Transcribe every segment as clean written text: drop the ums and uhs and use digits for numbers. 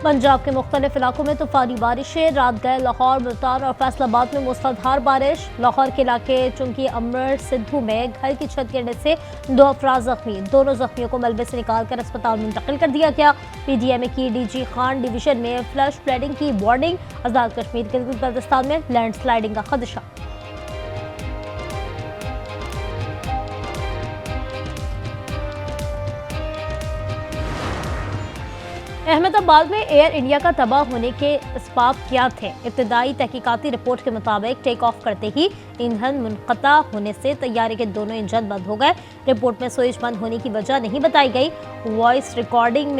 पंजाब के मुख्तलिफ इलाकों में तूफानी बारिशें, रात गए लाहौर, मुल्तान और फैसलाबाद में मूसलाधार बारिश। लाहौर के इलाके चुंकी अमर सिद्धू में घर की छत गिरने से 2 अफराद जख्मी, दोनों जख्मियों को मलबे से निकालकर अस्पताल मुंतकिल कर दिया गया। PDMA की DG खान डिवीजन में फ्लश फ्लडिंग की वार्निंग। आजाद कश्मीर गिलगित बल्तिस्तान में लैंडस्लाइडिंग का खदशा। अहमदाबाद में एयर इंडिया का तबाह होने के असबाब क्या थे? इब्तदाई तहकीकाती रिपोर्ट के मुताबिक टेक ऑफ करते ही ईंधन मुनक़ता होने से तैयारे के दोनों इंजन बंद हो गए। रिपोर्ट में स्विच बंद होने की वजह नहीं बताई गई। वॉइस रिकॉर्डिंग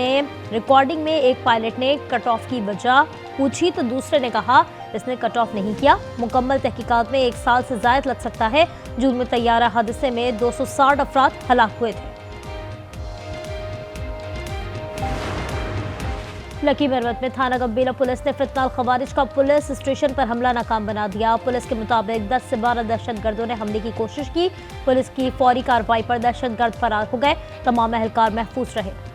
में एक पायलट ने कट ऑफ की वजह पूछी तो दूसरे ने कहा इसने कट ऑफ नहीं किया। मुकम्मल तहकीकात में 1 साल से जायद लग सकता है। जून में तैयारा हादसे में 260 अफराद हलाक हुए थे। लकी मरवत में थाना गंबीला पुलिस ने फितनाल खवारिज का पुलिस स्टेशन पर हमला नाकाम बना दिया। पुलिस के मुताबिक 10 से 12 दहशतगर्दों ने हमले की कोशिश की। पुलिस की फौरी कार्रवाई पर दहशतगर्द फरार हो गए। तमाम एहलकार महफूज रहे।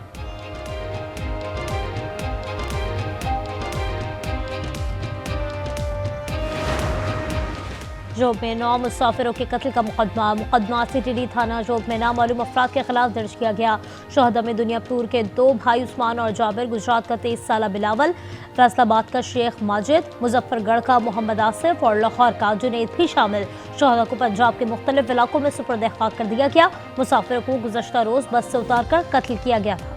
जोब में 9 मुसाफिरों के कत्ल का मुकदमा CTD थाना जोब में नामालूम अफराद के खिलाफ दर्ज किया गया। शोहदा में दुनियापुर के 2 भाई उस्मान और जाबिर, गुजरात का 23 साला बिलावल, फैसलाबाद का शेख माजिद, मुजफ्फरगढ़ का मोहम्मद आसिफ और लाहौर का जुनैद भी शामिल। शोहदा को पंजाब के मुख्तलिफ इलाकों में सुपुर्द खाक कर दिया गया। मुसाफिरों को गुज़श्ता रोज बस से उतार कर कत्ल किया गया था।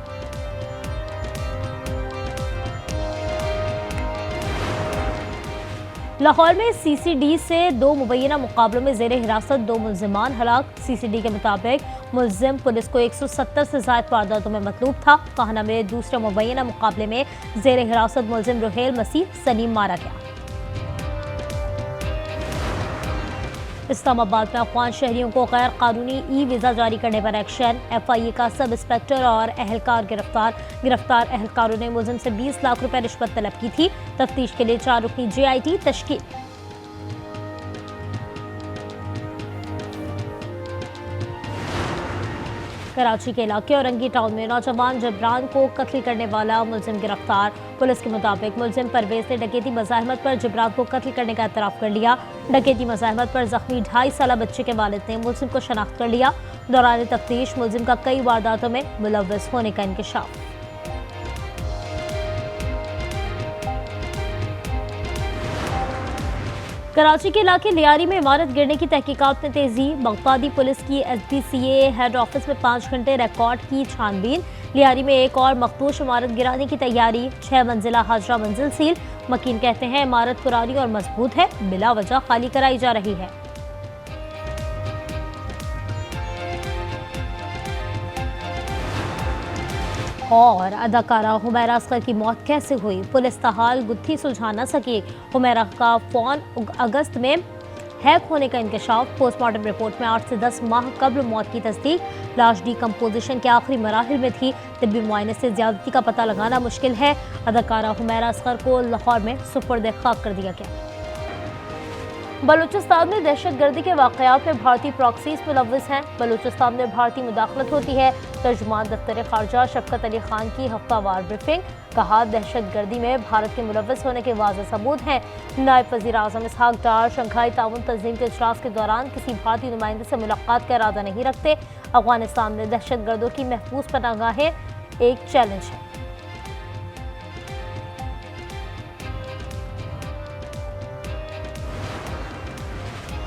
लाहौर में CCD से 2 मुबैना मुकाबलों में ज़ेर हिरासत 2 मुल्जिमान हलाक। CCD के मुताबिक मुल्जिम पुलिस को 170 से ज़ायद वारदातों में मतलूब था। काहना में दूसरे मुबैना मुकाबले में ज़ेर हिरासत मुल्जिम रुहेल मसीह सलीम मारा गया। इस्लामाबाद में अफगान शहरियों को गैर कानूनी वीज़ा जारी करने पर एक्शन। FIA का सब इंस्पेक्टर और एहलकार गिरफ्तार एहलकारों ने मुल्जिम से 20 लाख रुपए रिश्वत तलब की थी। तफ्तीश के लिए 4 रुकनी JIT तश्कील। कराची के इलाके औरंगी टाउन में नौजवान जबरान को कत्ल करने वाला मुल्जिम गिरफ्तार। पुलिस के मुताबिक मुल्जिम परवेज ने डकैती मज़ाहमत पर जबरान को कत्ल करने का एतराफ़ कर लिया। डकैती मज़ाहमत पर जख्मी 2.5 साला बच्चे के वालिद ने मुल्जिम को शनाख्त कर लिया। दौरान तफ्तीश मुल्जिम का कई वारदातों में मुलव्वस होने का इंकशाफ। कराची के इलाके लियारी में इमारत गिरने की तहकीकात में तेजी। बगदादी पुलिस की SDCA हेड ऑफिस में 5 घंटे रिकॉर्ड की छानबीन। लियारी में एक और मखदूश इमारत गिराने की तैयारी। 6 मंजिला हाजरा मंजिल सील। मकीन कहते हैं इमारत पुरानी और मजबूत है, बिला वजह खाली कराई जा रही है। और अदाकारा हुमैरा असगर की मौत कैसे हुई? पुलिस ताहाल गुत्थी सुलझा न सकी। हुमैरा का फोन अगस्त में हैक होने का इंकशाफ। पोस्टमार्टम रिपोर्ट में 8 से 10 माह कब्ल मौत की तस्दीक। लाश डिकम्पोजिशन के आखिरी मराहिल में थी। तिब्बी मुआयने से ज्यादती का पता लगाना मुश्किल है। अदाकारा हुमैरा असगर को लाहौर में सुपुर्द खाक कर दिया गया। बलूचिस्तान में दहशतगर्दी के वाक़यात में भारतीय प्रॉक्सीज मुलव्वस हैं। बलूचिस्तान में भारतीय मुदाखलत होती है। तर्जुमान दफ्तर खारजा शफकत अली खान की हफ्तावार ब्रीफिंग। कहा दहशतगर्दी में भारत के मुलव्वस होने के वाज़ेह सबूत हैं। नायब वज़ीर आज़म इसहाक डार शंघाई ताउन तंजीम के इजलास के दौरान किसी भारतीय नुमाइंदे से मुलाकात का इरादा नहीं रखते। अफगानिस्तान में दहशतगर्दों की महफूज पनाहगाहें एक चैलेंज है।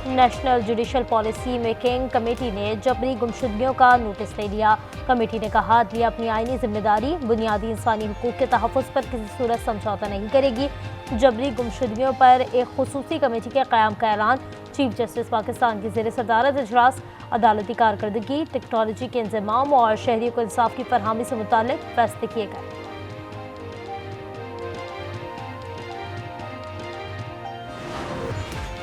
National judicial policy making committee ने जबरी गुमशुदगियों का नोटिस ले लिया। कमेटी ने कहा अदलिया अपनी आईनी जिम्मेदारी बुनियादी इंसानी हुकूक के तहफ़्फ़ुज़ पर किसी सूरत समझौता नहीं करेगी। जबरी गुमशुदगियों पर एक खुसूसी कमेटी के क़याम का ऐलान। चीफ जस्टिस पाकिस्तान की ज़ेर सदारत इजलास अदालती कारकर्दगी, टेक्नोलॉजी के इंतज़ाम और शहरियों को इंसाफ की फरहमी से मुताल्लिक़ फैसले किए गए।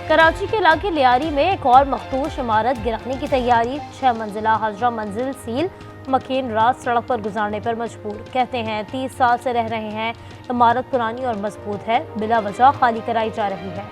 कराची के इलाके लियारी में एक और मखदूश इमारत गिराने की तैयारी। 6 मंजिला हाजरा मंजिल सील। मकीन रात सड़क पर गुजारने पर मजबूर। कहते हैं 30 साल से रह रहे हैं। इमारत पुरानी और मजबूत है, बिला वजह खाली कराई जा रही है।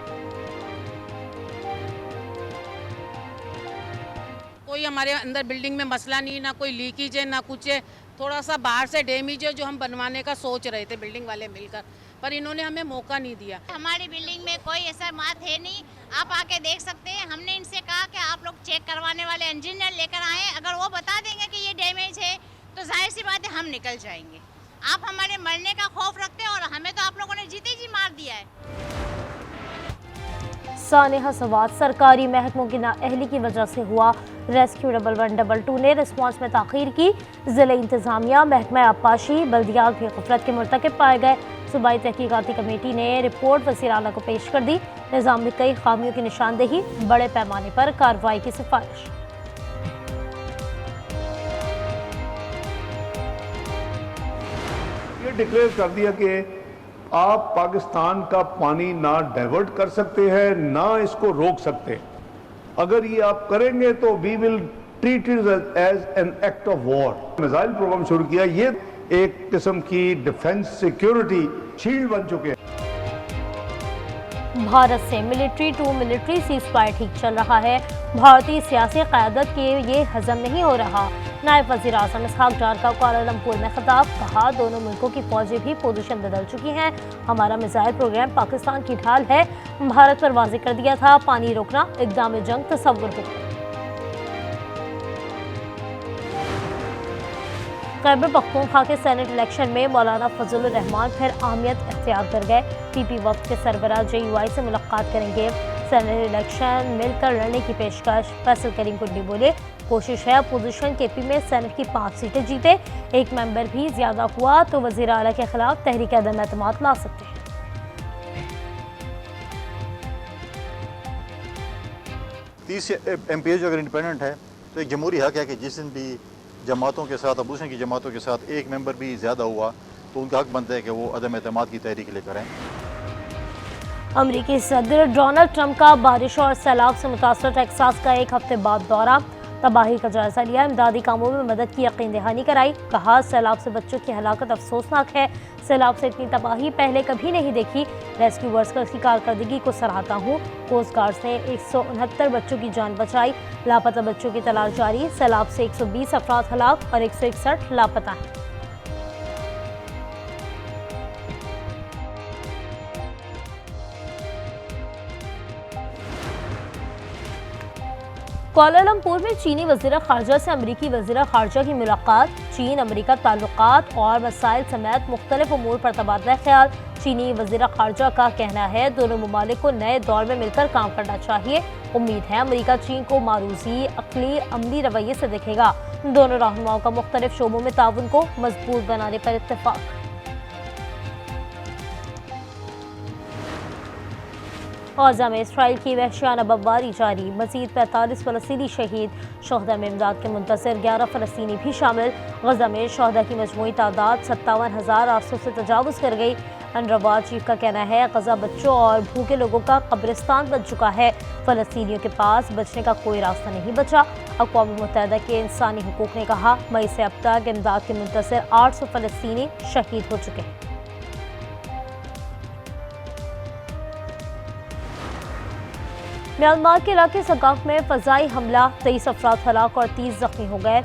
कोई हमारे अंदर बिल्डिंग में मसला नहीं, ना कोई लीकेज है, ना कुछ है। थोड़ा सा बाहर से डैमेज है जो हम बनवाने का सोच रहे थे बिल्डिंग वाले मिलकर, पर इन्होंने हमें मौका नहीं दिया। हमारी बिल्डिंग में कोई ऐसा बात है नहीं, आप आके देख सकते हैं। हमने इनसे कहा कि आप लोग चेक करवाने वाले इंजीनियर लेकर आए, अगर वो बता देंगे कि ये डैमेज है तो जाहिर सी बात है हम निकल जाएंगे। आप हमारे मरने का खौफ रखते हैं और हमें तो आप लोगों ने जीते जी मार दिया है। सानेहा सवात सरकारी महकमों की नाअहली की वजह से हुआ। रेस्क्यू 1112 ने रिस्पॉन्स में ताखीर की। जिले इंतजामिया, महकमा आबपाशी, बल्दियात भी गफलत के मुर्तकिब पाए गए। सूबाई तहकीकाती कमेटी ने रिपोर्ट वज़ीर आला को पेश कर दी। निज़ाम में कई खामियों की निशानदेही, बड़े पैमाने पर कार्रवाई की सिफारिश। ये डिक्लेयर कर दिया कि आप पाकिस्तान का पानी ना डाइवर्ट कर सकते हैं, ना इसको रोक सकते। अगर ये आप करेंगे तो we will treat it as an act of war. Missile programme शुरू किया, ये एक किस्म की डिफेंस सिक्योरिटी शील्ड बन चुके हैं। भारत से मिलिट्री टू मिलिट्री सीज़फायर ठीक चल रहा है। भारतीय सियासी क़यादत के ये हजम नहीं हो रहा। नायब वज़ीर आज़म इसहाक डार का कुआलालंपुर में खिताब, कहा दोनों मुल्कों की फौजें भी पोजीशन बदल चुकी हैं। हमारा मिसाइल प्रोग्राम पाकिस्तान की ढाल है। भारत पर वाज़ेह कर दिया था, पानी रोकना इक़दाम जंग तस्वुर हो। खैबर पख्तूनख्वा के सेनेट इलेक्शन में मौलाना फजलुर रहमान फिर अहमियत इख्तियार कर गए। पीपी वक्त के सरबराह JUI से मुलाकात करेंगे। सेनेट इलेक्शन मिलकर लड़ने की पेशकश। फैसल करीम कुंडी बोले, कोशिश है अपोजिशन KP में सेनेट की 5 सीटें जीते। एक मेंबर भी ज्यादा हुआ तो वज़ीर आला के खिलाफ तहरीक अदम एतमाद ला सकते हैं। 30 MPs अगर इंडिपेंडेंट है तो एक जमहूरी हक है कि जिस दिन भी जमातों के साथ, अपोजिशन की जमातों के साथ एक मेंबर भी ज़्यादा हुआ तो उनका हक बनता है कि वो अदम एतमाद की तहरीक लेकर आएँ। अमरीकी सदर डोनाल्ड ट्रंप का बारिश और सैलाब से मुतासर टेक्सास का एक हफ्ते बाद दौरा। तबाही का जायजा लिया, इमदादी कामों में मदद की यकीन दहानी कराई। कहा सैलाब से बच्चों की हलाकत अफसोसनाक है। सैलाब से इतनी तबाही पहले कभी नहीं देखी। रेस्क्यू वर्कर्स की कारकर्दगी को सराहता हूँ। कोस्ट गार्ड ने 169 बच्चों की जान बचाई। लापता बच्चों की तलाश जारी। सैलाब से 120 अफराद हलाक और 161 लापता हैं। कुआलालंपुर में चीनी वज़ीर ख़ारजा से अमरीकी वज़ीर ख़ारजा की मुलाकात। चीन अमरीका ताल्लुकात और मसाइल समेत मुख्तलिफ उमूर पर तबादला ख्याल। चीनी वज़ीर ख़ारजा का कहना है दोनों ममालिक को नए दौर में मिलकर काम करना चाहिए। उम्मीद है अमरीका चीन को मारूजी, अक़ली, अमली रवैये से देखेगा। दोनों रहनुमाओं का मुख्तलिफ शोबों में ताउन को मजबूत बनाने पर इत्तेफाक। गाज़ा में इसराइल की वहशियाना बमबारी जारी। मज़ीद 45 फ़लस्तीनी शहीद। शहदा में इमदाद के मुंतज़िर 11 फ़लस्तीनी भी शामिल। गज़ा में शहदा की मजमूई तादाद 57,800 से तजावुज़ कर गई। अनरवा चीफ का कहना है गज़ा बच्चों और भूखे लोगों का कब्रिस्तान बन चुका है। फ़लस्तीनियों के पास बचने का कोई रास्ता नहीं बचा। अक़वाम मुत्तहिदा के इंसानी हुकूक ने कहा मई से अब तक इमदाद के मुंतज़िर 800 फ़लस्तीनी शहीद हो चुके हैं। म्यांमार के इलाके सकाफ में फ़ज़ाई हमला, 23 अफराद हलाक और 30 जख्मी हो गए।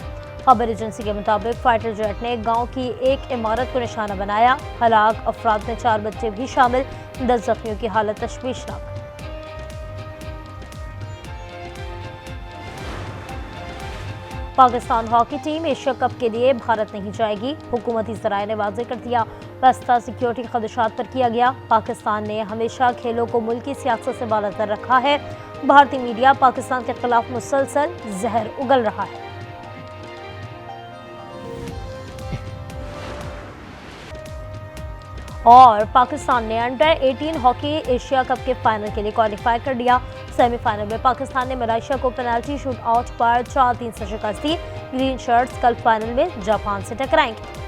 खबर एजेंसी के मुताबिक फाइटर जेट ने गांव की एक इमारत को निशाना बनाया। हलाक अफराद में 4 बच्चे भी शामिल। 10 जख्मियों की हालत तशवीशनाक। Pakistan hockey team Asia cup के लिए भारत नहीं जाएगी। हुकूमती ज़राए ने वाज़ेह कर दिया। रास्ता सिक्योरिटी खदशात पर किया गया। पाकिस्तान ने हमेशा खेलों को मुल्की सियासत से बालातर रखा है। भारतीय मीडिया पाकिस्तान के खिलाफ मुसलसल जहर उगल रहा है। और पाकिस्तान ने अंडर 18 हॉकी एशिया कप के फाइनल के लिए क्वालिफाई कर लिया। सेमीफाइनल में पाकिस्तान ने मलेशिया को पेनल्टी शूट आउट पर 4-3 से शिकस्त दी। ग्रीन शर्ट्स कल फाइनल में जापान से टकराएंगे।